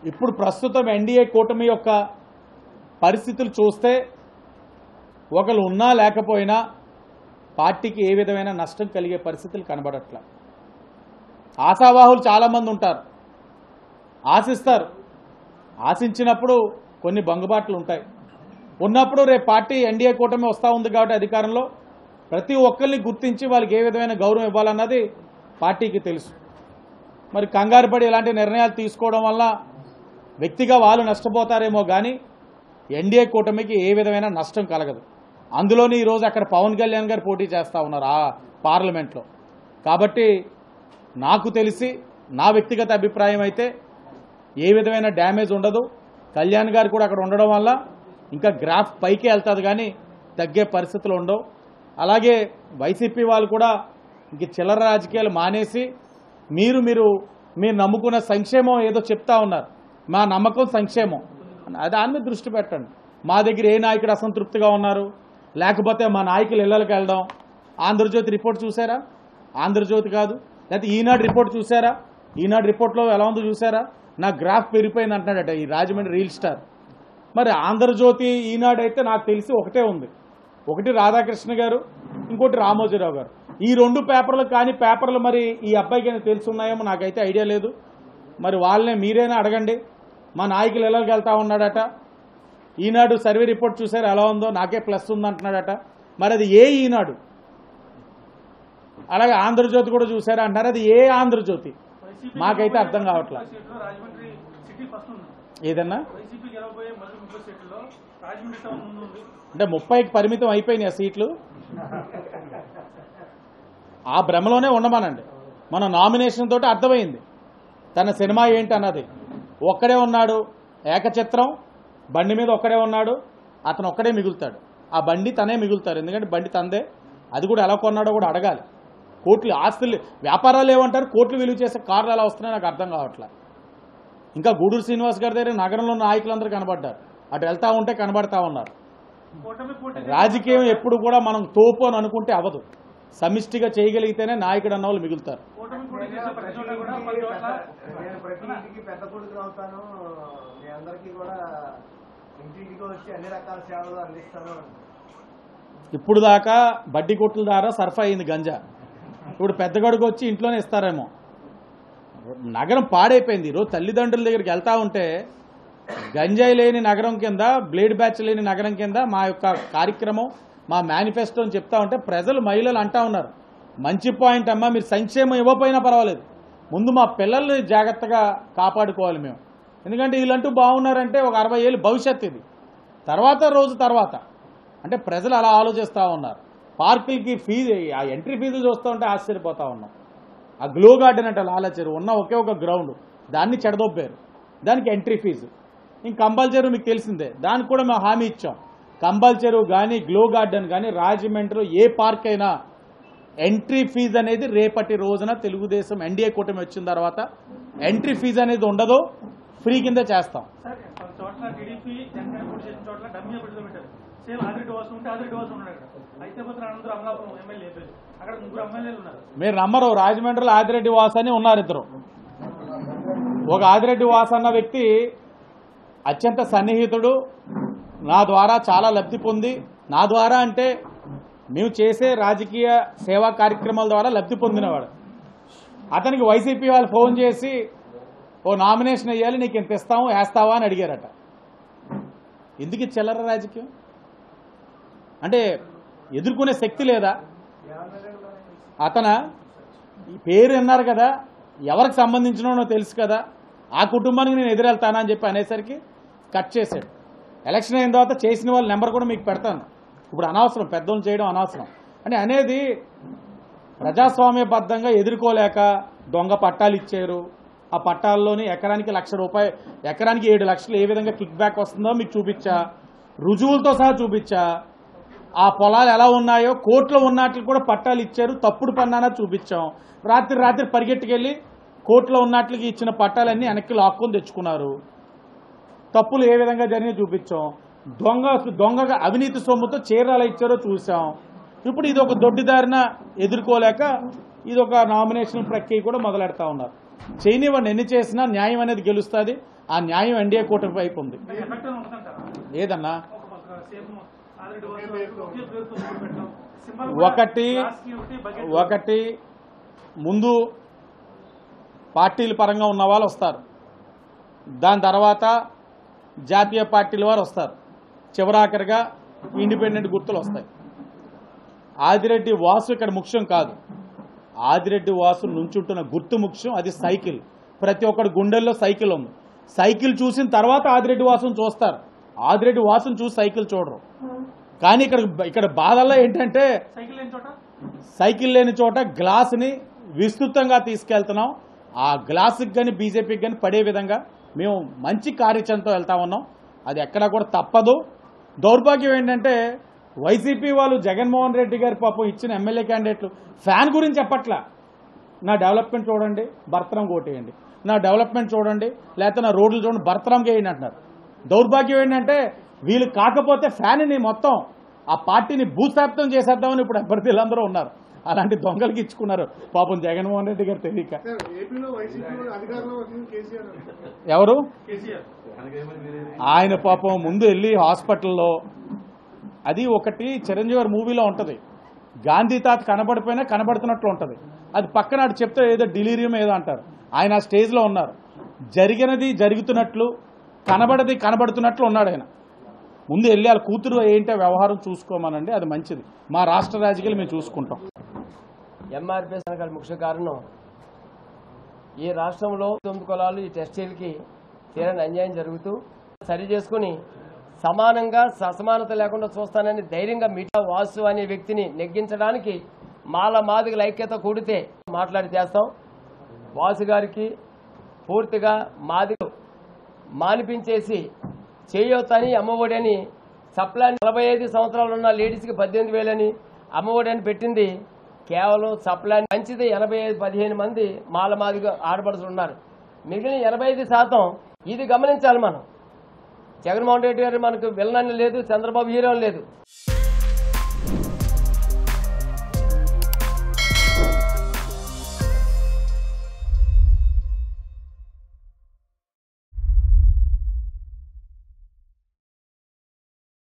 ఇప్పుడు ప్రస్తుతం ఎన్డీఏ కూటమి యొక్క పరిస్థితులు చూస్తే ఒకరు ఉన్నా లేకపోయినా పార్టీకి ఏ విధమైన నష్టం కలిగే పరిస్థితులు కనబడట్ల. ఆశావాహులు చాలామంది ఉంటారు, ఆశిస్తారు. ఆశించినప్పుడు కొన్ని బంగుబాట్లు ఉంటాయి. ఉన్నప్పుడు రేపు పార్టీ ఎన్డీఏ కూటమి వస్తూ ఉంది కాబట్టి అధికారంలో ప్రతి ఒక్కరిని గుర్తించి వాళ్ళకి ఏ విధమైన గౌరవం ఇవ్వాలన్నది పార్టీకి తెలుసు. మరి కంగారు పడి ఇలాంటి నిర్ణయాలు తీసుకోవడం వల్ల వ్యక్తిగా వాళ్ళు నష్టపోతారేమో కానీ ఎన్డీఏ కూటమికి ఏ విధమైన నష్టం కలగదు. అందులోని ఈరోజు అక్కడ పవన్ కళ్యాణ్ గారు పోటీ చేస్తూ ఉన్నారు ఆ పార్లమెంట్లో. కాబట్టి నాకు తెలిసి నా వ్యక్తిగత అభిప్రాయం అయితే ఏ విధమైన డ్యామేజ్ ఉండదు. కళ్యాణ్ గారు కూడా అక్కడ ఉండడం వల్ల ఇంకా గ్రాఫ్ పైకి వెళ్తుంది కానీ తగ్గే పరిస్థితులు ఉండవు. అలాగే వైసీపీ వాళ్ళు కూడా ఇంక చిల్లర రాజకీయాలు మానేసి మీరు నమ్ముకున్న సంక్షేమం ఏదో చెప్తా ఉన్నారు. మా నమ్మకం సంక్షేమం, దాని మీద దృష్టి పెట్టండి. మా దగ్గర ఏ నాయకుడు అసంతృప్తిగా ఉన్నారు, లేకపోతే మా నాయకులు ఇళ్లకి వెళ్దాం. ఆంధ్రజ్యోతి రిపోర్ట్ చూసారా? ఆంధ్రజ్యోతి కాదు, లేకపోతే ఈనాడు రిపోర్ట్ చూసారా? ఈనాడు రిపోర్ట్లో ఎలా ఉందో చూసారా? నా గ్రాఫ్ పెరిగిపోయింది అంటున్నాడట ఈ రాజమండ్రి రీల్ స్టార్. మరి ఆంధ్రజ్యోతి ఈనాడు అయితే నాకు తెలిసి ఒకటే ఉంది, ఒకటి రాధాకృష్ణ గారు, ఇంకోటి రామోజీరావు గారు. ఈ రెండు పేపర్లు కానీ పేపర్లు మరి ఈ అబ్బాయికి తెలుసున్నాయేమో నాకైతే ఐడియా లేదు. మరి వాళ్ళనే మీరైనా అడగండి. మా నాయకులు ఇళ్ళకి వెళ్తా ఉన్నాడట. ఈనాడు సర్వే రిపోర్ట్ చూసారు ఎలా ఉందో, నాకే ప్లస్ ఉందంటున్నాడట. మరి అది ఏ ఈనాడు? అలాగే ఆంధ్రజ్యోతి కూడా చూసారా అంటున్నారు. అది ఏ ఆంధ్రజ్యోతి? మాకైతే అర్థం కావట్లేదు. ఏదన్నా అంటే 30కి పరిమితం అయిపోయినాయి ఆ సీట్లు. ఆ భ్రమలోనే ఉండమనండి. మన నామినేషన్ తోటి అర్థమైంది తన సినిమా ఏంటి అన్నది. ఒక్కడే ఉన్నాడు, ఏకచిత్రం, బండి మీద ఒక్కడే ఉన్నాడు, అతను ఒక్కడే మిగులుతాడు. ఆ బండి తనే మిగులుతారు, ఎందుకంటే బండి తందే. అది కూడా ఎలా కొన్నాడో కూడా అడగాలి. కోట్లు ఆస్తులు వ్యాపారాలు ఏమంటారు, కోట్లు విలువ చేసే కార్లు ఎలా వస్తున్నాయో నాకు అర్థం కావట్లేదు. ఇంకా గూడూరు శ్రీనివాస్ గారి దగ్గర నగరంలో నాయకులందరూ కనబడ్డారు, అటు వెళ్తా ఉంటే కనబడతా ఉన్నారు. రాజకీయం ఎప్పుడు కూడా మనం తోపు అని అనుకుంటే అవదు. సమిష్టిగా చేయగలిగితేనే నాయకుడు అన్న వాళ్ళు మిగులుతారు. ఇప్పుడు దాకా బడ్డీ కొట్ల ద్వారా సరఫరా అయింది గంజా. ఇప్పుడు పెద్ద గడుగు వచ్చి ఇంట్లోనే ఇస్తారేమో. నగరం పాడైపోయింది. ఈరోజు తల్లిదండ్రుల దగ్గరికి వెళ్తా ఉంటే గంజాయి లేని నగరం కింద, బ్లేడ్ బ్యాచ్ లేని నగరం కింద మా యొక్క కార్యక్రమం, మా మేనిఫెస్టో అని చెప్తా ఉంటే ప్రజలు, మహిళలు అంటా ఉన్నారు, మంచి పాయింట్ అమ్మా, మీరు సంక్షేమం ఇవ్వకపోయినా పర్వాలేదు, ముందు మా పిల్లల్ని జాగ్రత్తగా కాపాడుకోవాలి మేము. ఎందుకంటే వీళ్ళంటూ బాగున్నారంటే ఒక 60 ఏళ్ళు భవిష్యత్తు ఇది. తర్వాత అంటే ప్రజలు అలా ఆలోచిస్తూ ఉన్నారు. పార్కులకి ఫీజు, ఆ ఎంట్రీ ఫీజులు చూస్తూ ఉంటే ఆశ్చర్యపోతూ ఉన్నాం. ఆ గ్లో గార్డెన్ అంటే లాలచెరువు ఉన్న ఒకే ఒక గ్రౌండ్, దాన్ని చెడదొబ్బారు, దానికి ఎంట్రీ ఫీజు. ఇంక కంబాల్ చెరువు మీకు తెలిసిందే, దానికి కూడా మేము హామీ ఇచ్చాం. కంబాల్ చెరువు కానీ, గ్లో గార్డెన్ కానీ, రాజమండ్రిలో ఏ పార్క్ అయినా ఎంట్రీ ఫీజు అనేది రేపటి రోజున తెలుగుదేశం ఎన్డీఏ కూటమి వచ్చిన తర్వాత ఎంట్రీ ఫీజు అనేది ఉండదు, ఫ్రీ కింద చేస్తాం. మీరు నమ్మరు, రాజమండ్రిలో ఆదిరెడ్డి వాస్ అని ఉన్నారు ఇద్దరు. ఒక ఆదిరెడ్డి వాస్ అన్న వ్యక్తి అత్యంత సన్నిహితుడు, నా ద్వారా చాలా లబ్ధి పొంది, నా ద్వారా అంటే మేము చేసే రాజకీయ సేవా కార్యక్రమాల ద్వారా లబ్ధి పొందినవాడు. అతనికి వైసీపీ వాళ్ళు ఫోన్ చేసి ఓ నామినేషన్ వేయాలి, నీకు ఇంత ఇస్తాము, వేస్తావా అని అడిగారట. ఎందుకు చిల్లర రాజకీయం? అంటే ఎదుర్కొనే శక్తి లేదా? ఈ పేరు విన్నారు కదా, ఎవరికి సంబంధించినో తెలుసు కదా, ఆ కుటుంబానికి నేను ఎదురెళ్తానా అని చెప్పి అనేసరికి కట్ చేశాడు. ఎలక్షన్ అయిన తర్వాత చేసిన వాళ్ళ నెంబర్ కూడా మీకు పెడతాను. ఇప్పుడు అనవసరం, పెద్దోళ్ళు చేయడం అనవసరం అని అనేది. ప్రజాస్వామ్యబద్ధంగా ఎదుర్కోలేక దొంగ పట్టాలు ఇచ్చారు. ఆ పట్టాల్లోని ఎకరానికి ₹1,00,000, ఎకరానికి 7 లక్షలు ఏ విధంగా కిక్ బ్యాక్ వస్తుందో మీకు చూపించా, రుజువులతో సహా చూపించా. ఆ పొలాలు ఎలా ఉన్నాయో కోర్టులో ఉన్నట్లు కూడా పట్టాలు ఇచ్చారు, తప్పుడు పన్నానా చూపించాం. రాత్రి పరిగెట్టుకెళ్ళి కోర్టులో ఉన్నట్లకి ఇచ్చిన పట్టాలన్నీ వెనక్కి లాక్కొని తెచ్చుకున్నారు. తప్పులు ఏ విధంగా జరిగి చూపించాం. దొంగగా అవినీతి సొమ్ముతో చీరాలు ఇచ్చారో చూసాం. ఇప్పుడు ఇది ఒక దొడ్డిదారిన ఎదుర్కోలేక ఇది ఒక నామినేషన్ ప్రక్రియ కూడా మొదలెడతా ఉన్నారు. చేయనివ్వండి, ఎన్ని చేసినా న్యాయం అనేది గెలుస్తుంది. ఆ న్యాయం ఎన్డీఏ కూటమి వైపు ఉంది. ఏదన్నా ఒకటి ముందు పార్టీల పరంగా ఉన్న వాళ్ళు వస్తారు, దాని తర్వాత జాతీయ పార్టీల వారు వస్తారు, చివరాఖరిగా ఇండిపెండెంట్ గుర్తులు వస్తాయి. ఆదిరెడ్డి వాసు ఇక్కడ ముఖ్యం కాదు. ఆదిరెడ్డి వాసు నుంచుంటున్న గుర్తు ముఖ్యం. అది సైకిల్. ప్రతి ఒక్కడి గుండెల్లో సైకిల్ ఉంది. సైకిల్ చూసిన తర్వాత ఆదిరెడ్డి వాసును చూస్తారు. ఆదిరెడ్డి వాసును చూసి సైకిల్ చూడరు. కానీ ఇక్కడ బాధల్లో ఏంటంటే సైకిల్ లేని చోట గ్లాసుని విస్తృతంగా తీసుకెళ్తున్నాం. ఆ గ్లాసుకి కానీ బీజేపీకి కానీ పడే విధంగా మేము మంచి కార్యాచరణతో వెళ్తా ఉన్నాం. అది ఎక్కడా కూడా తప్పదు. దౌర్భాగ్యం ఏంటంటే వైసీపీ వాళ్ళు జగన్మోహన్ రెడ్డి గారి పాపం ఇచ్చిన ఎమ్మెల్యే క్యాండిడేట్లు ఫ్యాన్ గురించి చెప్పట్లా. నా డెవలప్మెంట్ చూడండి, భర్తరం కోటేయండి, నా డెవలప్మెంట్ చూడండి, లేకపోతే నా రోడ్లు చూడండి, భర్తరంగా వేయండి అంటున్నారు. దౌర్భాగ్యం ఏంటంటే వీళ్ళు కాకపోతే ఫ్యాన్ని మొత్తం ఆ పార్టీని భూస్థాపితం చేసేద్దామని ఇప్పుడు అభ్యర్థులందరూ ఉన్నారు. అలాంటి దొంగలకి ఇచ్చుకున్నారు పాపం జగన్మోహన్ రెడ్డి గారు తెలియక. ఎవరు ఆయన పాపం ముందు వెళ్ళి హాస్పిటల్లో, అది ఒకటి చిరంజీవి గారి మూవీలో ఉంటుంది, గాంధీ తాత కనబడిపోయినా కనబడుతున్నట్లు ఉంటుంది. అది పక్కన అటు చెప్తే ఏదో డిలీరియం ఏదో అంటారు. ఆయన ఆ స్టేజ్లో ఉన్నారు. జరిగినది జరుగుతున్నట్లు, కనబడది కనబడుతున్నట్లు ఉన్నాడు ఆయన. ముందు వెళ్ళి వాళ్ళ కూతురు ఏంటో వ్యవహారం చూసుకోమనండి, అది మంచిది. మా రాష్ట్ర రాజకీయాలు మేము చూసుకుంటాం. ఎంఆర్పీఎస్ అనగా ముఖ్య కారణం ఈ రాష్ట్రంలో 9 కులాలు ఈ టెస్టీలకి తీరని అన్యాయం జరుగుతూ సరి చేసుకుని సమానంగా అసమానత లేకుండా చూస్తానని ధైర్యంగా మీటా వాసు అనే వ్యక్తిని నెగ్గించడానికి మాదిగల ఐక్యత కూడితే మాట్లాడి చేస్తాం. వాసు గారికి పూర్తిగా మాదిగలు మానిపించేసి చేయొత్తని అమ్మఒడి అని సప్లాన్ 45 సంవత్సరాలు ఉన్న లేడీస్కి 18,000 అని అమ్మఒడి అని పెట్టింది కేవలం సప్లాన్ మంచిది. 15 మంది మాదిగ ఆడపడుచులు ఉన్నారు. మిగిలిన 85% ఇది గమనించాలి మనం. జగన్మోహన్ రెడ్డి గారు మనకు విలనాన్ని లేదు, చంద్రబాబు హీరో లేదు.